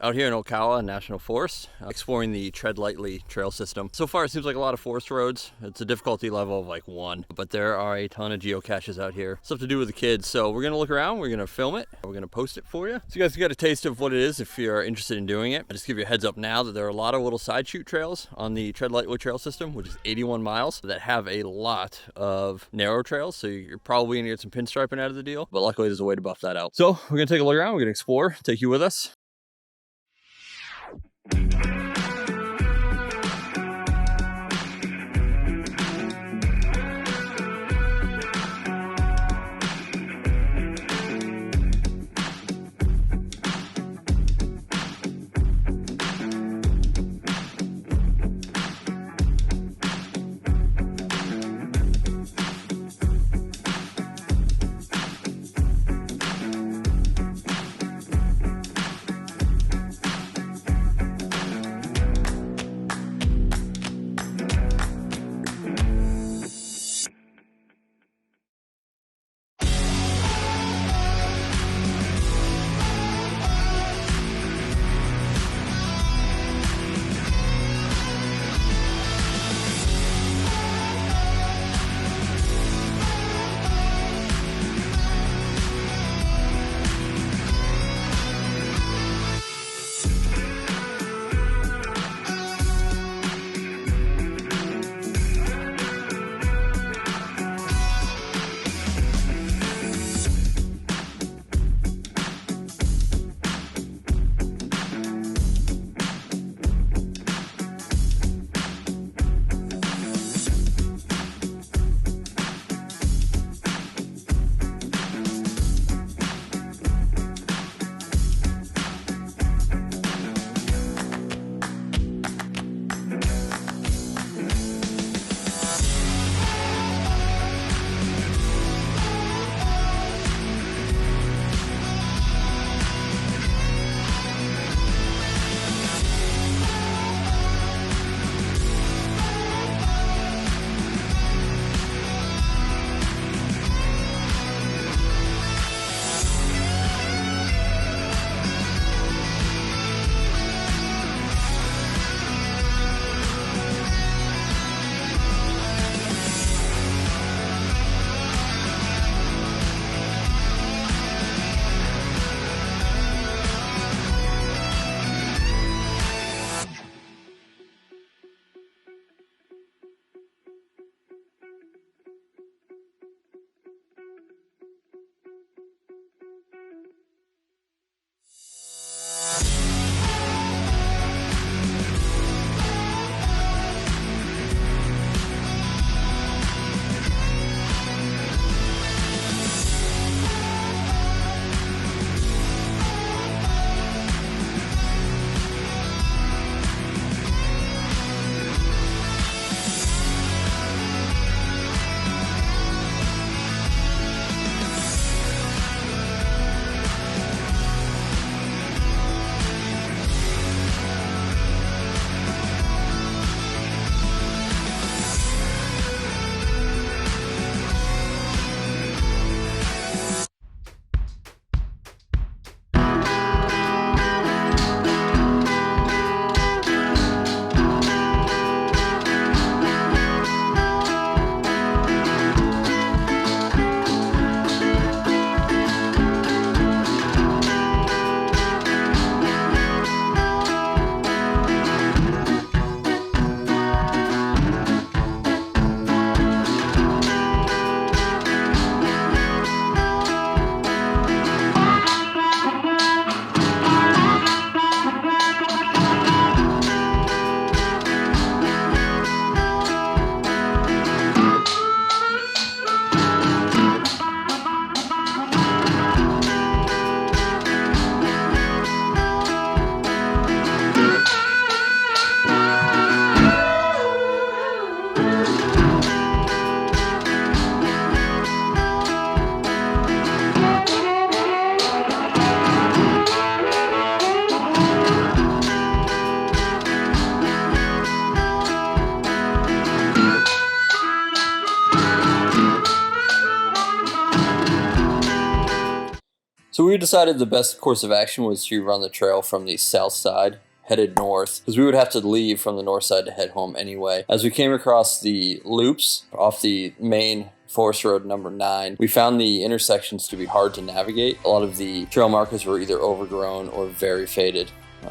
Out here in Ocala National Forest, exploring the Tread Lightly trail system. So far it seems like a lot of forest roads. It's a difficulty level of like 1, but there are a ton of geocaches out here. Stuff to do with the kids. So we're gonna look around, we're gonna film it, we're gonna post it for you. So you guys can get a taste of what it is if you're interested in doing it. I'll just give you a heads up now that there are a lot of little side shoot trails on the Tread Lightly trail system, which is 81 miles, that have a lot of narrow trails. So you're probably gonna get some pinstriping out of the deal, but luckily there's a way to buff that out. So we're gonna take a look around, we're gonna explore, take you with us. So we decided the best course of action was to run the trail from the south side, headed north, because we would have to leave from the north side to head home anyway. As we came across the loops off the main Forest Road number 9, we found the intersections to be hard to navigate. A lot of the trail markers were either overgrown or very faded.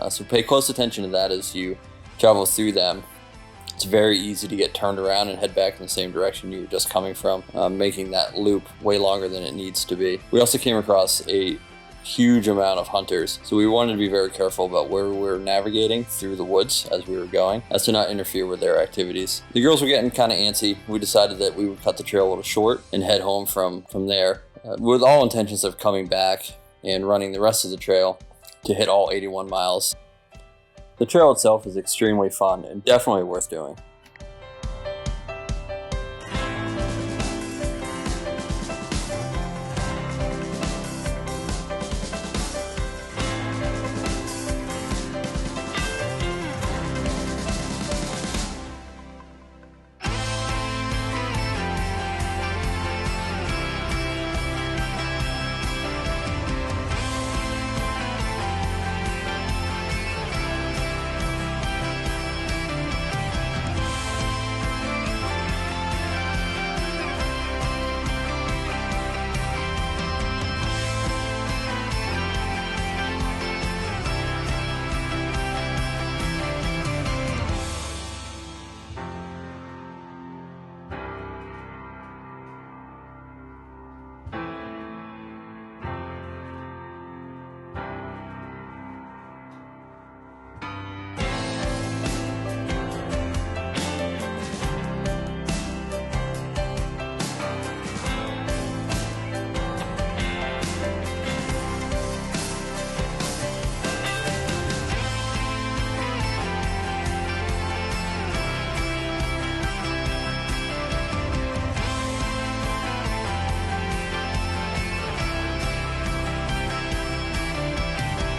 So pay close attention to that as you travel through them. It's very easy to get turned around and head back in the same direction you were just coming from, making that loop way longer than it needs to be. We also came across a huge amount of hunters, so we wanted to be very careful about where we were navigating through the woods as we were going, as to not interfere with their activities. The girls were getting kind of antsy. We decided that we would cut the trail a little short and head home from there, with all intentions of coming back and running the rest of the trail to hit all 81 miles. The trail itself is extremely fun and definitely worth doing.